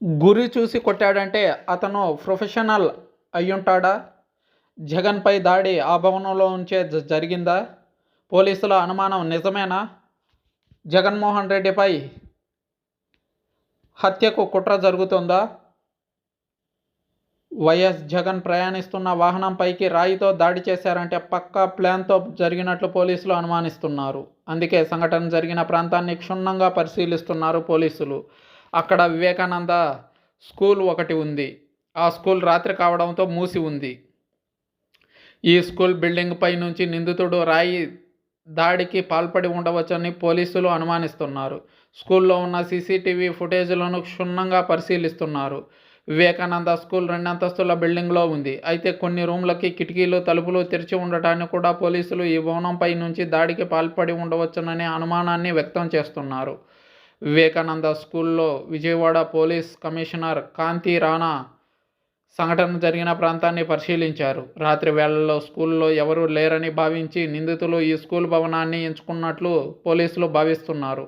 గురి చూసి కొట్టాడంటే అతను ప్రొఫెషనల్ అయ్యుంటాడా? జగన్పై దాడి ఆ భవనంలో ఉంచే జరిగిందా? పోలీసుల అనుమానం నిజమేనా? జగన్మోహన్ రెడ్డిపై హత్యకు కుట్ర జరుగుతుందా? వైఎస్ జగన్ ప్రయాణిస్తున్న వాహనంపైకి రాయితో దాడి చేశారంటే పక్కా ప్లాన్తో జరిగినట్లు పోలీసులు అనుమానిస్తున్నారు. అందుకే సంఘటన జరిగిన ప్రాంతాన్ని క్షుణ్ణంగా పరిశీలిస్తున్నారు పోలీసులు. అక్కడ వివేకానంద స్కూల్ ఒకటి ఉంది. ఆ స్కూల్ రాత్రి కావడంతో మూసి ఉంది. ఈ స్కూల్ బిల్డింగ్ పై నుంచి నిందితుడు రాయి దాడికి పాల్పడి ఉండవచ్చని పోలీసులు అనుమానిస్తున్నారు. స్కూల్లో ఉన్న సీసీటీవీ ఫుటేజ్లను క్షుణ్ణంగా పరిశీలిస్తున్నారు. వివేకానంద స్కూల్ 2 అంతస్తుల బిల్డింగ్లో ఉంది. అయితే కొన్ని రూమ్లకి కిటికీలు, తలుపులు తెరిచి ఉండటాన్ని కూడా పోలీసులు ఈ భవనంపై నుంచి దాడికి పాల్పడి ఉండవచ్చుననే అనుమానాన్ని వ్యక్తం చేస్తున్నారు. వివేకానంద స్కూల్లో విజయవాడ పోలీస్ కమిషనర్ కాంతి రాణా సంఘటన జరిగిన ప్రాంతాన్ని పరిశీలించారు. రాత్రి వేళల్లో స్కూల్లో ఎవరూ లేరని భావించి నిందితులు ఈ స్కూల్ భవనాన్ని ఎంచుకున్నట్లు పోలీసులు భావిస్తున్నారు.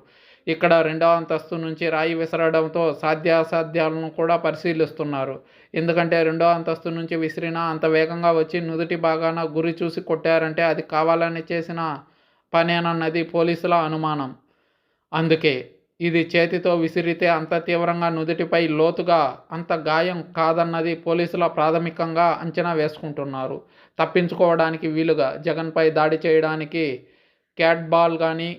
ఇక్కడ 2వ అంతస్తు నుంచి రాయి విసరడంతో సాధ్యాసాధ్యాలను కూడా పరిశీలిస్తున్నారు. ఎందుకంటే 2వ అంతస్తు నుంచి విసిరినా అంత వేగంగా వచ్చి నుదుటి భాగాన గురి చూసి కొట్టారంటే అది కావాలని చేసిన పనేనన్నది పోలీసుల అనుమానం. అందుకే ఇది చేతితో విసిరితే అంత తీవ్రంగా నుదుటిపై లోతుగా అంత గాయం కాదన్నది పోలీసుల ప్రాథమికంగా అంచనా వేసుకుంటున్నారు. తప్పించుకోవడానికి వీలుగా జగన్పై దాడి చేయడానికి క్యాట్ బాల్ కానీ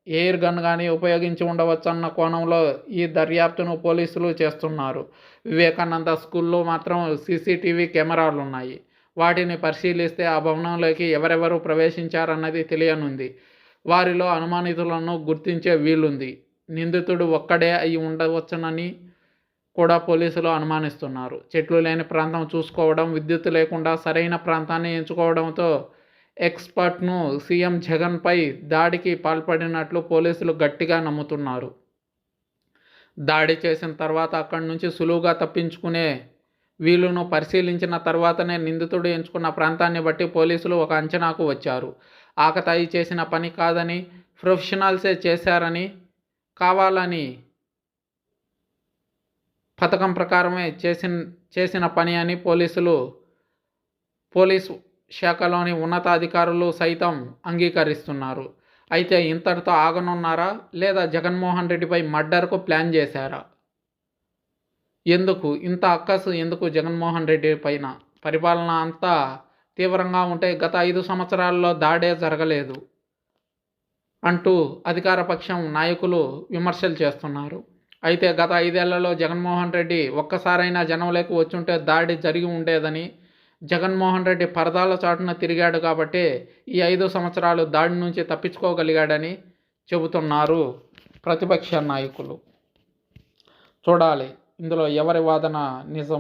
ఎయిర్ గన్ కానీ ఉపయోగించి ఉండవచ్చన్న కోణంలో ఈ దర్యాప్తును పోలీసులు చేస్తున్నారు. వివేకానంద స్కూల్లో మాత్రం సీసీటీవీ కెమెరాలున్నాయి. వాటిని పరిశీలిస్తే ఆ భవనంలోకి ఎవరెవరు ప్రవేశించారన్నది తెలియనుంది. వారిలో అనుమానితులను గుర్తించే వీలుంది. నిందితుడు ఒక్కడే అయి ఉండవచ్చునని కూడా పోలీసులు అనుమానిస్తున్నారు. చెట్లు లేని ప్రాంతం చూసుకోవడం, విద్యుత్ లేకుండా సరైన ప్రాంతాన్ని ఎంచుకోవడంతో ఎక్స్పర్ట్ను సీఎం జగన్పై దాడికి పాల్పడినట్లు పోలీసులు గట్టిగా నమ్ముతున్నారు. దాడి చేసిన తర్వాత అక్కడి నుంచి సులువుగా తప్పించుకునే వీలును పరిశీలించిన తర్వాతనే నిందితుడు ఎంచుకున్న ప్రాంతాన్ని బట్టి పోలీసులు ఒక అంచనాకు వచ్చారు. ఆకతాయి చేసిన పని కాదని, ప్రొఫెషనల్సే చేశారని, కావాలని పథకం ప్రకారమే చేసిన పని అని పోలీసు శాఖలోని ఉన్నతాధికారులు సైతం అంగీకరిస్తున్నారు. అయితే ఇంతటితో ఆగనున్నారా, లేదా జగన్మోహన్ రెడ్డిపై మర్డర్కు ప్లాన్ చేశారా? ఎందుకు ఇంత అక్కసు ఎందుకు జగన్మోహన్ రెడ్డి పైన? పరిపాలన అంతా తీవ్రంగా ఉంటే గత 5 సంవత్సరాల్లో దాడే జరగలేదు అంటూ అధికార పక్షం నాయకులు విమర్శలు చేస్తున్నారు. అయితే గత 5 ఏళ్లలో జగన్మోహన్ రెడ్డి ఒక్కసారైనా జనంలోకి వచ్చుంటే దాడి జరిగి ఉండేదని, జగన్మోహన్ రెడ్డి పరదాల చాటున తిరిగాడు కాబట్టే ఈ 5 సంవత్సరాలు దాడి నుంచి తప్పించుకోగలిగాడని చెబుతున్నారు ప్రతిపక్ష నాయకులు. చూడాలి ఇందులో ఎవరి వాదన నిజం.